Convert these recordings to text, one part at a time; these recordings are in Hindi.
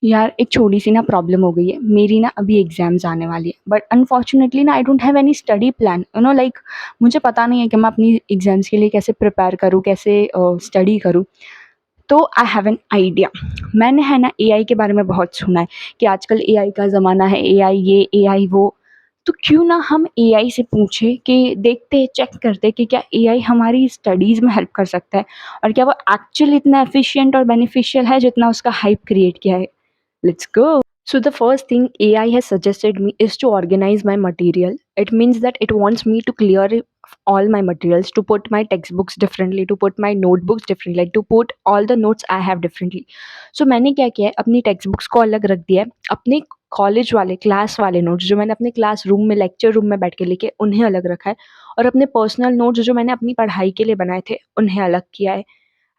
यार एक छोटी-सी ना प्रॉब्लम हो गई है। मेरी ना अभी एग्ज़ाम्स आने वाली है, बट अनफॉर्च्युनेटली ना I don't have any study plan, like मुझे पता नहीं है कि मैं अपनी एग्ज़ाम्स के लिए कैसे प्रिपेयर करूँ, कैसे स्टडी करूँ। तो आई हैव एन आइडिया। मैंने है ना एआई के बारे में बहुत सुना है कि आजकल एआई का ज़माना है, एआई ये, एआई वो। तो क्यों ना हम एआई से पूछें कि देखते, चेक करते कि क्या एआई हमारी स्टडीज़ में हेल्प कर सकता है और क्या वो एक्चुअली इतना एफिशिएंट और बेनिफिशियल है जितना उसका हाइप क्रिएट किया है। Let's go. So the first thing AI has suggested me is to organize my material. It means that it wants me to clear all my materials, to put my textbooks differently, to put my notebooks differently, like to put all the notes I have differently. So मैंने क्या किया है, अपनी टेक्स्ट बुक्स को अलग रख दिया है, अपने कॉलेज वाले क्लास वाले नोट्स जो मैंने अपने क्लास रूम में लेक्चर रूम में बैठ के लिखे उन्हें अलग रखा है, और अपने पर्सनल नोट्स जो मैंने अपनी पढ़ाई के लिए बनाए थे उन्हें अलग किया है।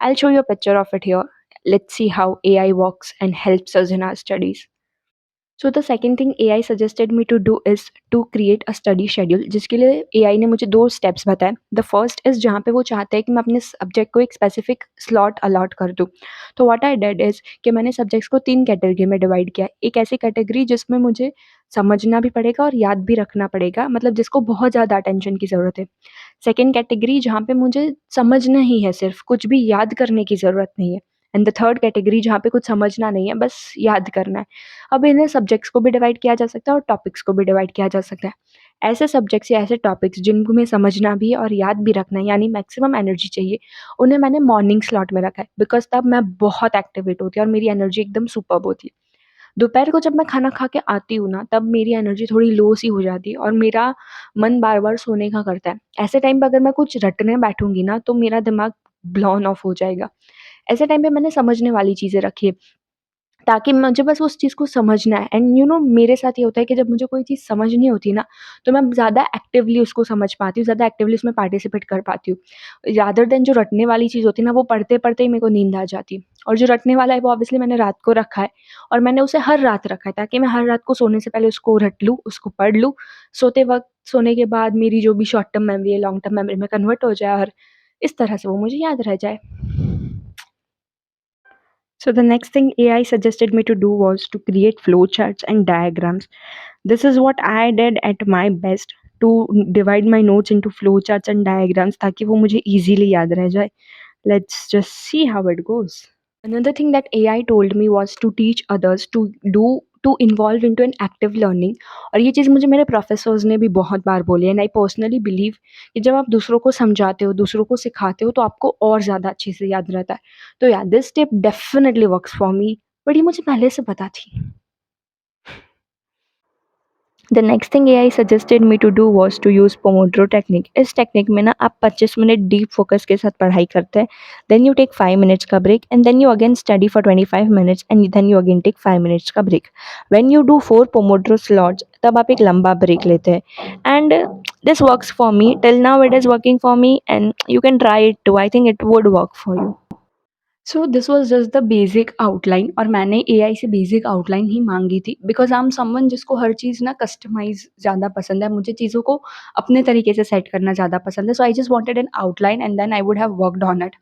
I'll show you a picture of it here. Let's see how AI works and helps us in our studies. So the second thing AI suggested me to do is to create a study schedule, जिसके लिए AI ने मुझे 2 स्टेप्स बताए। द फर्स्ट इज़ जहाँ पे वो चाहते हैं कि मैं अपने सब्जेक्ट को एक स्पेसिफिक स्लॉट अलॉट कर दूँ। तो व्हाट आई डिड इज़ कि मैंने सब्जेक्ट्स को 3 कैटेगरी में डिवाइड किया। एक ऐसी कैटेगरी जिसमें मुझे समझना भी पड़ेगा और याद भी रखना पड़ेगा, मतलब जिसको बहुत ज़्यादा अटेंशन की ज़रूरत है। सेकंड कैटेगरी जहाँ पे मुझे समझना ही है सिर्फ़, कुछ भी याद करने की ज़रूरत नहीं है। एंड द थर्ड कैटेगरी जहाँ पे कुछ समझना नहीं है, बस याद करना है। अब इन्हें सब्जेक्ट्स को भी डिवाइड किया जा सकता है और टॉपिक्स को भी डिवाइड किया जा सकता है। ऐसे सब्जेक्ट्स या ऐसे टॉपिक्स जिनको हमें समझना भी है और याद भी रखना है, यानी मैक्सिमम एनर्जी चाहिए, उन्हें मैंने मॉर्निंग स्लॉट में रखा है, बिकॉज़ तब मैं बहुत एक्टिवेट होती हूँ और मेरी एनर्जी एकदम सुपर्ब होती है। दोपहर को जब मैं खाना खा के आती हूँ ना, तब मेरी एनर्जी थोड़ी लो सी हो जाती है और मेरा मन बार-बार सोने का करता है। ऐसे टाइम पे अगर मैं कुछ रटने बैठूँगी ना, तो मेरा दिमाग ब्लोन ऑफ हो जाएगा। ऐसे टाइम पे मैंने समझने वाली चीज़ें रखी है, ताकि मुझे बस उस चीज़ को समझना है। एंड मेरे साथ ये होता है कि जब मुझे कोई चीज़ समझनी होती है ना, तो मैं ज़्यादा एक्टिवली उसको समझ पाती हूँ, ज़्यादा एक्टिवली उसमें पार्टिसिपेट कर पाती हूँ। रादर देन जो रटने वाली चीज़ होती है ना, वो पढ़ते-पढ़ते ही मेरे को नींद आ जाती है। और जो रटने वाला है वो ऑब्वियसली मैंने रात को रखा है, और मैंने उसे हर रात रखा है ताकि मैं हर रात को सोने से पहले उसको रट लूँ, उसको पढ़ लूँ। सोते वक़्त, सोने के बाद मेरी जो भी शॉर्ट टर्म मेमोरी है, लॉन्ग टर्म मेमोरी में कन्वर्ट हो जाए और इस तरह से वो मुझे याद रह जाए। So the next thing AI suggested me to do was to create flowcharts and diagrams. This is what I did at my best to divide my notes into flowcharts and diagrams ताकि वो मुझे easily याद रह जाए. Let's just see how it goes. Another thing that AI told me was to teach others to involve into an active learning, और ये चीज़ मुझे मेरे प्रोफेसर्स ने भी बहुत बार बोली है, एंड आई पर्सनली बिलीव कि जब आप दूसरों को समझाते हो, दूसरों को सिखाते हो, तो आपको और ज़्यादा अच्छे से याद रहता है। तो yeah this tip definitely works for me, but ये मुझे पहले से पता थी। The next thing AI suggested me to do was to use pomodoro technique. इस टेक्निक में ना आप 25 मिनट डीप फोकस के साथ पढ़ाई करते हैं, देन यू टेक 5 मिनट्स का break, and then you again study for 25 minutes, and then you again take 5 minutes का break. When you do 4 pomodoro slots, तब आप एक लंबा ब्रेक लेते हैं। And this works for me, till now it is working for me, and you can try it too. I think it would work for you. So this was just the basic outline, और मैंने एआई से बेसिक आउटलाइन ही मांगी थी, बिकॉज आई एम समवन जिसको हर चीज़ ना कस्टमाइज ज़्यादा पसंद है। मुझे चीज़ों को अपने तरीके से सेट करना ज़्यादा पसंद है। So I just wanted an outline and then I would have worked on it.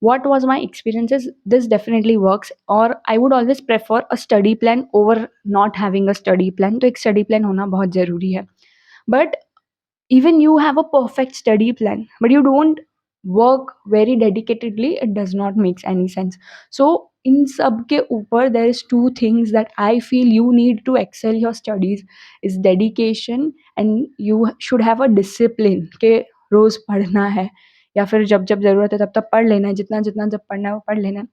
What was my experiences? This definitely works, or I would always prefer a study plan over not having a study plan. तो एक study plan होना बहुत ज़रूरी है। But even you have a perfect study plan, but you don't work very dedicatedly, it does not make any sense. So in sab ke upar there is two things that I feel you need to excel your studies is dedication, and you should have a discipline के रोज पढ़ना है, या फिर जब जब ज़रूरत है तब तब पढ़ लेना है, जितना जितना जब पढ़ना है वो पढ़ लेना है.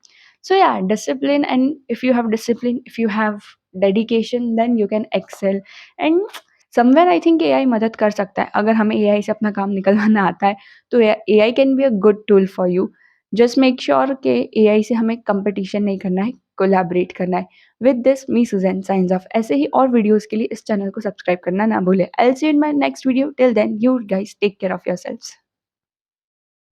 So yeah, discipline, and if you have discipline, if you have dedication, then you can excel. And somewhere I think AI मदद कर सकता है। अगर हमें एआई से अपना काम निकलवाना आता है, तो AI can be a good tool for you. Just make sure कि एआई से हमें कंपटीशन नहीं करना है, कोलैबोरेट करना है। With this me Suzanne signing off. ऐसे ही और वीडियोज़ के लिए इस चैनल को सब्सक्राइब करना ना भूलें। I will see you in my next video. Till then you guys take care of yourselves.